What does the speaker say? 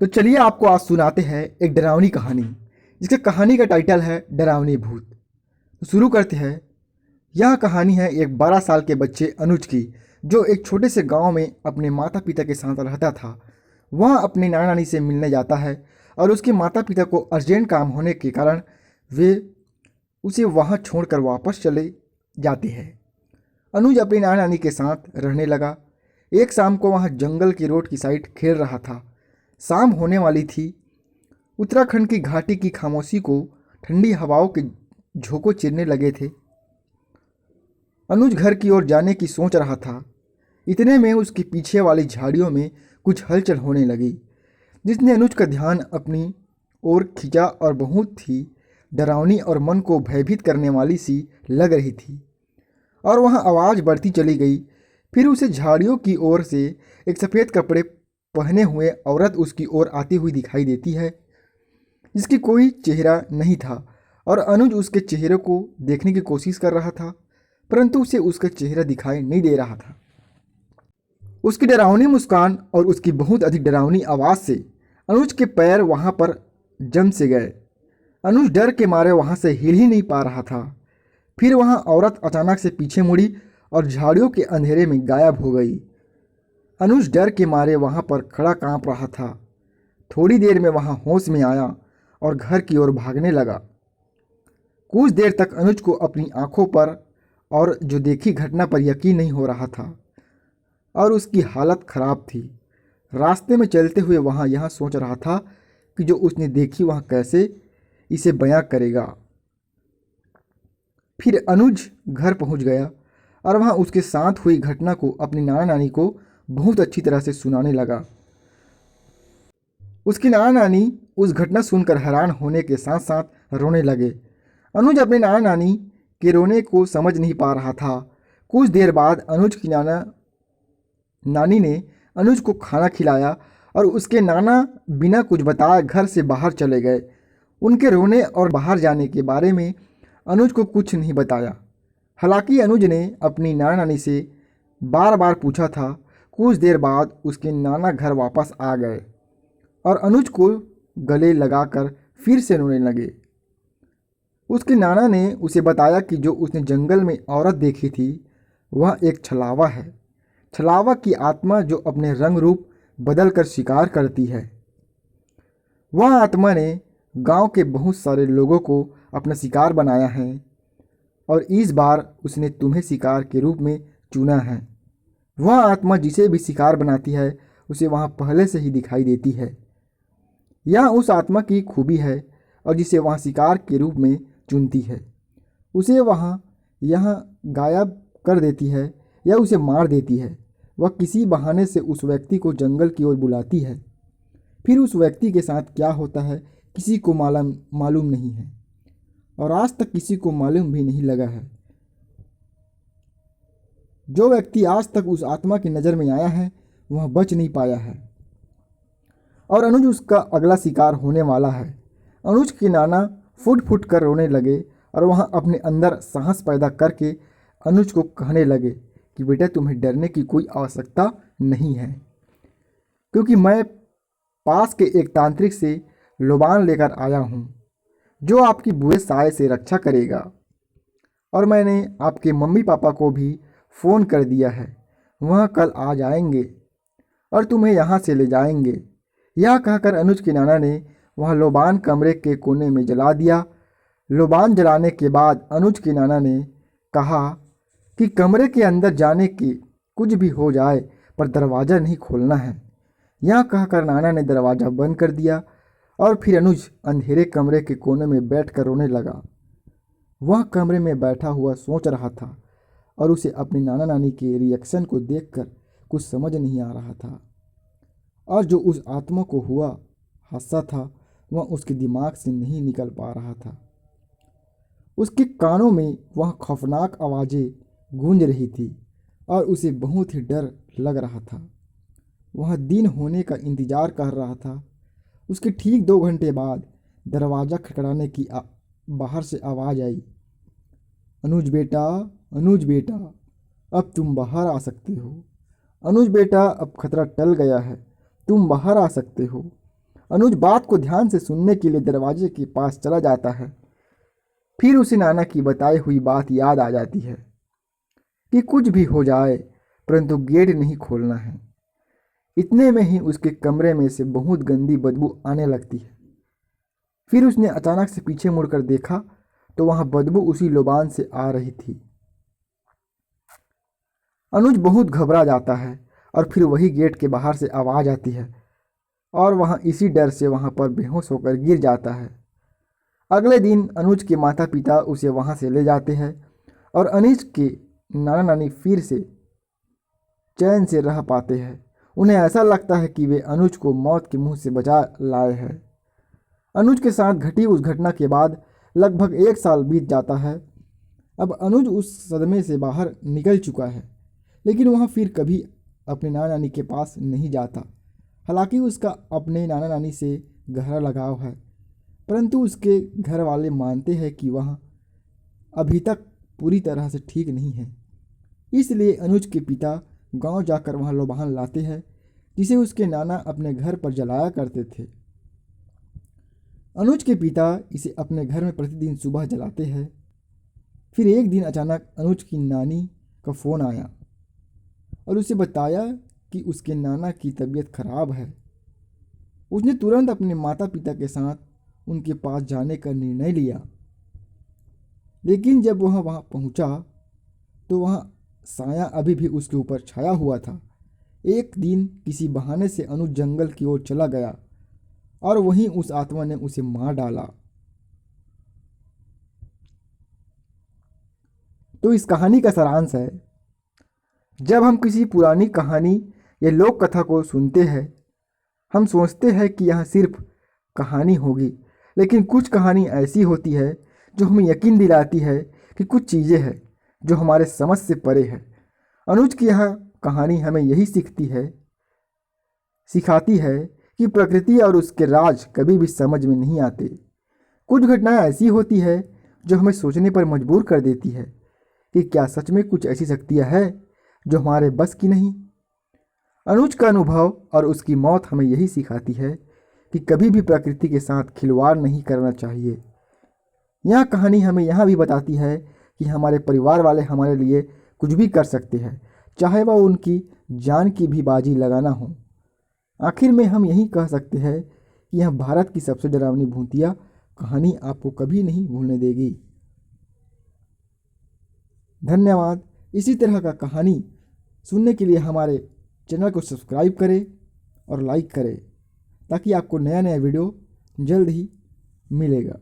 तो चलिए आपको आज सुनाते हैं एक डरावनी कहानी जिसके कहानी का टाइटल है डरावनी भूत। तो शुरू करते हैं। यह कहानी है एक 12 साल के बच्चे अनुज की, जो एक छोटे से गांव में अपने माता पिता के साथ रहता था। वह अपने नाना नानी से मिलने जाता है और उसके माता पिता को अर्जेंट काम होने के कारण वे उसे वहां छोड़कर वापस चले जाते हैं। अनुज अपनी नाना नानी के साथ रहने लगा। एक शाम को वह जंगल की रोड की साइड खेल रहा था। शाम होने वाली थी। उत्तराखंड की घाटी की खामोशी को ठंडी हवाओं के झोंके चीरने लगे थे। अनुज घर की ओर जाने की सोच रहा था। इतने में उसके पीछे वाली झाड़ियों में कुछ हलचल होने लगी, जिसने अनुज का ध्यान अपनी ओर खींचा और बहुत ही डरावनी और मन को भयभीत करने वाली सी लग रही थी। और वह आवाज़ बढ़ती चली गई। फिर उसे झाड़ियों की ओर से एक सफ़ेद कपड़े पहने हुए औरत उसकी ओर आती हुई दिखाई देती है, जिसकी कोई चेहरा नहीं था। और अनुज उसके चेहरे को देखने की कोशिश कर रहा था, परंतु उसे उसका चेहरा दिखाई नहीं दे रहा था। उसकी डरावनी मुस्कान और उसकी बहुत अधिक डरावनी आवाज़ से अनुज के पैर वहां पर जम से गए। अनुज डर के मारे वहां से हिल ही नहीं पा रहा था। फिर वहां औरत अचानक से पीछे मुड़ी और झाड़ियों के अंधेरे में गायब हो गई। अनुज डर के मारे वहां पर खड़ा कांप रहा था। थोड़ी देर में वहां होश में आया और घर की ओर भागने लगा। कुछ देर तक अनुज को अपनी आंखों पर और जो देखी घटना पर यकीन नहीं हो रहा था और उसकी हालत खराब थी। रास्ते में चलते हुए वहां यह सोच रहा था कि जो उसने देखी वह कैसे इसे बयां करेगा। फिर अनुज घर पहुंच गया और वहां उसके साथ हुई घटना को अपनी नाना नानी को बहुत अच्छी तरह से सुनाने लगा। उसकी नाना नानी उस घटना सुनकर हैरान होने के साथ साथ रोने लगे। अनुज अपने नाना नानी के रोने को समझ नहीं पा रहा था। कुछ देर बाद अनुज की नानी ने अनुज को खाना खिलाया और उसके नाना बिना कुछ बताए घर से बाहर चले गए। उनके रोने और बाहर जाने के बारे में अनुज को कुछ नहीं बताया। हालांकि अनुज ने अपनी नाना नानी से बार बार पूछा था। कुछ देर बाद उसके नाना घर वापस आ गए और अनुज को गले लगाकर फिर से रोने लगे। उसके नाना ने उसे बताया कि जो उसने जंगल में औरत देखी थी वह एक छलावा है। छलावा की आत्मा जो अपने रंग रूप बदलकर शिकार करती है। वह आत्मा ने गांव के बहुत सारे लोगों को अपना शिकार बनाया है और इस बार उसने तुम्हें शिकार के रूप में चुना है। वह आत्मा जिसे भी शिकार बनाती है उसे वहाँ पहले से ही दिखाई देती है। यह उस आत्मा की खूबी है और जिसे वहाँ शिकार के रूप में चुनती है उसे वहाँ यहाँ गायब कर देती है या उसे मार देती है। वह किसी बहाने से उस व्यक्ति को जंगल की ओर बुलाती है। फिर उस व्यक्ति के साथ क्या होता है किसी को मालूम नहीं है और आज तक किसी को मालूम भी नहीं लगा है। जो व्यक्ति आज तक उस आत्मा की नज़र में आया है वह बच नहीं पाया है और अनुज उसका अगला शिकार होने वाला है। अनुज के नाना फुट फुट कर रोने लगे और वह अपने अंदर साहस पैदा करके अनुज को कहने लगे कि बेटा तुम्हें डरने की कोई आवश्यकता नहीं है, क्योंकि मैं पास के एक तांत्रिक से लोबान लेकर आया हूँ जो आपकी बुरे साए से रक्षा करेगा। और मैंने आपके मम्मी पापा को भी फ़ोन कर दिया है, वह कल आ जाएंगे और तुम्हें यहाँ से ले जाएंगे। यह कहकर अनुज के नाना ने वह लोबान कमरे के कोने में जला दिया। लोबान जलाने के बाद अनुज के नाना ने कहा कि कमरे के अंदर जाने की कुछ भी हो जाए पर दरवाज़ा नहीं खोलना है। यह कहकर नाना ने दरवाज़ा बंद कर दिया और फिर अनुज अंधेरे कमरे के कोने में बैठकर रोने लगा। वह कमरे में बैठा हुआ सोच रहा था और उसे अपनी नाना नानी के रिएक्शन को देखकर कुछ समझ नहीं आ रहा था और जो उस आत्मा को हुआ हादसा था वह उसके दिमाग से नहीं निकल पा रहा था। उसके कानों में वह खौफनाक आवाज़ें गूंज रही थी और उसे बहुत ही डर लग रहा था। वह दिन होने का इंतज़ार कर रहा था। उसके ठीक 2 घंटे बाद दरवाज़ा खटखटाने की बाहर से आवाज़ आई, अनुज बेटा, अनुज बेटा, अब तुम बाहर आ सकते हो। अनुज बेटा, अब खतरा टल गया है, तुम बाहर आ सकते हो। अनुज बात को ध्यान से सुनने के लिए दरवाजे के पास चला जाता है। फिर उसे नाना की बताई हुई बात याद आ जाती है कि कुछ भी हो जाए परंतु गेट नहीं खोलना है। इतने में ही उसके कमरे में से बहुत गंदी बदबू आने लगती है। फिर उसने अचानक से पीछे मुड़कर देखा तो वहां बदबू उसी लोबान से आ रही थी। अनुज बहुत घबरा जाता है और फिर वही गेट के बाहर से आवाज आती है और वहां इसी डर से वहां पर बेहोश होकर गिर जाता है। अगले दिन अनुज के माता पिता उसे वहां से ले जाते हैं और अनुज के नाना नानी फिर से चैन से रह पाते हैं। उन्हें ऐसा लगता है कि वे अनुज को मौत के मुंह से बचा लाए हैं। अनुज के साथ घटी उस घटना के बाद लगभग 1 साल बीत जाता है। अब अनुज उस सदमे से बाहर निकल चुका है, लेकिन वह फिर कभी अपने नाना नानी के पास नहीं जाता। हालांकि उसका अपने नाना नानी से गहरा लगाव है, परंतु उसके घर वाले मानते हैं कि वह अभी तक पूरी तरह से ठीक नहीं है। इसलिए अनुज के पिता गांव जाकर वहां लोबान लाते हैं जिसे उसके नाना अपने घर पर जलाया करते थे। अनुज के पिता इसे अपने घर में प्रतिदिन सुबह जलाते हैं। फिर एक दिन अचानक अनुज की नानी का फ़ोन आया और उसे बताया कि उसके नाना की तबीयत खराब है। उसने तुरंत अपने माता पिता के साथ उनके पास जाने का निर्णय लिया, लेकिन जब वह वहां पहुंचा तो वहां साया अभी भी उसके ऊपर छाया हुआ था। एक दिन किसी बहाने से अनुज जंगल की ओर चला गया और वहीं उस आत्मा ने उसे मार डाला। तो इस कहानी का सारांश है, जब हम किसी पुरानी कहानी या लोक कथा को सुनते हैं, हम सोचते हैं कि यह सिर्फ कहानी होगी, लेकिन कुछ कहानी ऐसी होती है जो हमें यकीन दिलाती है कि कुछ चीज़ें हैं जो हमारे समझ से परे है। अनुज की यह कहानी हमें यही सिखाती है कि प्रकृति और उसके राज कभी भी समझ में नहीं आते। कुछ घटनाएं ऐसी होती है जो हमें सोचने पर मजबूर कर देती है कि क्या सच में कुछ ऐसी शक्तियां हैं जो हमारे बस की नहीं। अनुज का अनुभव और उसकी मौत हमें यही सिखाती है कि कभी भी प्रकृति के साथ खिलवाड़ नहीं करना चाहिए। यह कहानी हमें यह भी बताती है कि हमारे परिवार वाले हमारे लिए कुछ भी कर सकते हैं, चाहे वह उनकी जान की भी बाजी लगाना हो। आखिर में हम यही कह सकते हैं कि यह भारत की सबसे डरावनी भूतिया कहानी आपको कभी नहीं भूलने देगी। धन्यवाद। इसी तरह का कहानी सुनने के लिए हमारे चैनल को सब्सक्राइब करें और लाइक करें ताकि आपको नया नया वीडियो जल्द ही मिलेगा।